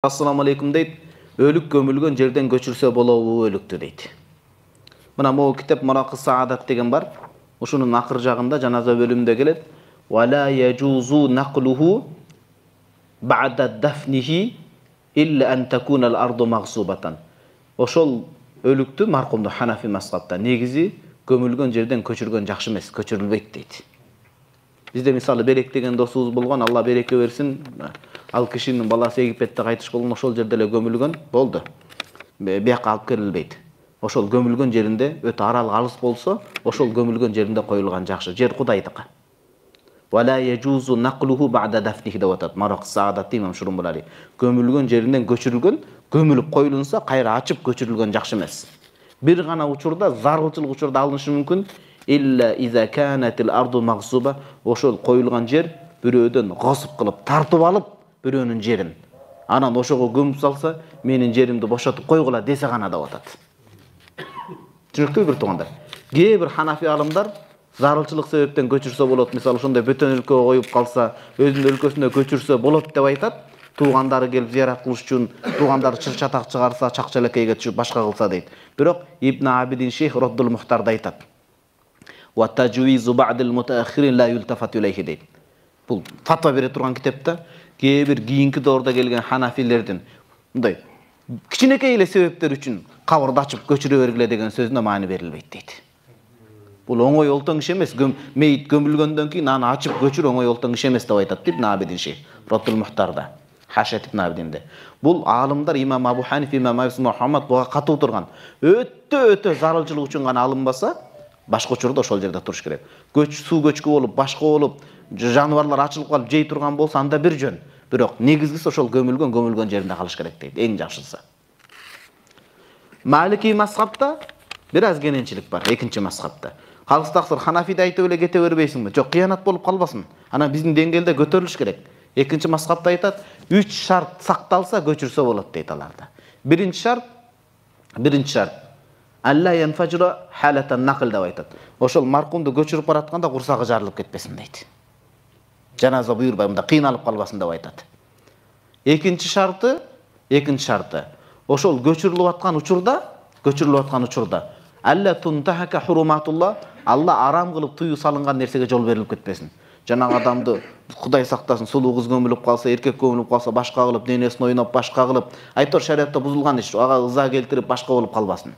Assalamu alaikum deyt. Ölük gömülgön жерден көчүрсө болобу ölüktү дейт. Мына могу китеп Муракы Саадат деген бар. Ушунун акыр жагында жаназа бөлүмүндө келет. Вала яжузу нақлуху бa'da dafnihi illa an takuna al-ardu maghsubatan. Ошол ölüктү маркумду Ханафи мазхабта негизи gömülgön жерден көчүргөн жакшы эмес, көчүрүлбөйт дейт. Бизде мисалы Берек деген досубуз болгон, Алла береке берсин. Ал кишинин баласы Египетте кайтыш болгон, ошол жерде эле gömülgөн болду. Бияка алып келилбейт. Ошол gömülgön жеринде өтө аралык алыс болсо, ошол gömülgön жеринде коюлган жакшы. Жер Кудайдыкы. Вала яжузу нақлуху бa'da dafnihi деп атат. Муракы Саадат имам Шурумбулали. Gömülgön жеринен көчүрүлгөн, gömülүп коюлунса, кайра ачып көчүрүлгөн жакшы эмес. Бир гана учурда, зарылчылык учурда алынышы мүмкүн. Illa iza kanatil ardu maghsuba, ошол коюлган жер бирөөдөн госуп кылып, тартып алып, бирөөнүн жерин. Анан ошого көмүп салса, менин жеримди бошотуп койгула десе гана деп атат. Түшүнүктүү бир туугандар. Кээ бир Ханафи алымдар зарылчылык себептен көчүрсө болот. Мисалы ошондой бөтөн өлкөгө коюп калса, өзүнүн өлкөсүнө көчүрсө болот деп айтат. Туугандары келип зиярат кылыш үчүн, туугандары чыр-чатак чыгарса, чакчалекейге түшүп башка кылса дейт. Бирок Ибн Абидин Шейх Роддул Мухтарда айтат. Wa tajwizu ba'd al-mutaakhirin la yultafatu ilayhi дейт. Бул фатва бере турган китепте кээ бир кийинки доордо келген Ханафилердин мындай кичинекей эле себептер үчүн кабырды ачып көчүрө бергиле деген сөзүнө маани берилбейт дейт. Бул оңой олтоң иш эмес. Мейит көмүлгөндөн кийин аны ачып көчүр оңой олтоң иш эмес деп айтат Ибн Абидин Шейх Роддул Мухтарда. Хашат Ибн Абидинде. Бул аалымдар Имам Абу Ханиф, Имам Мухаммад буга катуу турган. Өтө зарылчылык үчүн гана алынбаса, башка учурда ошол жерде туруш керек. Суу көчкү болуп, башка болуп, жаныбарлар ачылып калып жей турган болсо анда бир жөн. Бирок негизгиси ошол gömülgön жеринде калыш керек дейт. Эң жакшысы. Малики мазхабта бир аз кененчилик бар, экинчи мазхабта. Калыс таксыр Ханафиде айтып эле кете бербейсиңби? Жок, кыянат болуп калбасын. Анан биздин деңгээлде көтөрүлүш керек. Экинчи мазхабта айтат, 3 шарт сакталса көчүрсө болот дейт аларда. Биринчи шарт Алла янфажра халатан нақл деп айтат. Ошол маркумду көчүрүп баратканда курсагы жарылып кетпесин дейт. Жаназа буйрбай, мында кыйналып калбасын деп айтат. Экинчи шарты ошол көчүрүлүп аткан учурда Алла тунтахака хуруматулла, Алла арам кылып туюу салынган нерсеге жол берилип кетпесин. Жанагы адамды Кудай сактасын, сулуу кыз көмүлүп калса, эркек көмүлүп калса, башка кылып, денесин ойноп, башка кылып, айтор шариатта бузулган иш, ага ыза келтирип башка болуп калбасын.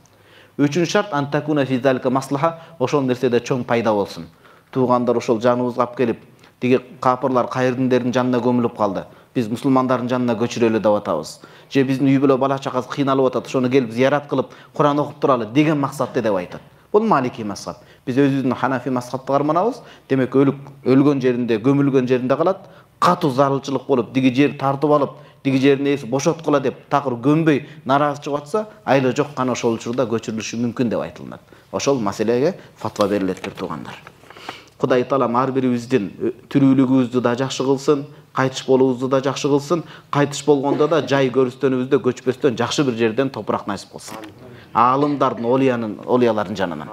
Үчүнчү шарт антакуна фи залика маслаха, ошол нерседе чоң пайда болсун. Туугандар ошол жаныбызга алып келип, тиги капырлар кайрдиндердин жанына көмүлүп калды. Биз мусулмандардын жанына көчүрөлү деп атабыз. Же биздин үй бүлө бала чакасы кыйналып атат, ошону келип зиярат кылып, Куран окуп туралы деген максатта деп айтат. Бул Малики мазхаб. Биз өзүбүздүн Ханафи мазхабты карманабыз. Демек өлгөн жеринде, gömülгөн жеринде калат. Катуу зарылчылык болуп, диги жер тартып алып, диги жерин эси бошоткула деп такыр көмбөй наразы чыгып атса, айла жок гана ошол учурда көчүрүлүшү мүмкүн деп айтылат. Ошол маселеге фатва берилет бир туугандар. Кудай Таалам ар бирибиздин тирүүлүгүбүздү да жакшы кылсын, кайтыш болуубузду да жакшы кылсын, кайтыш болгондо да жай көрүстөнүбүздө көчпөстөн жакшы бир жерден топурак насип кылсын. Аалымдардын, олиялардын жанынан.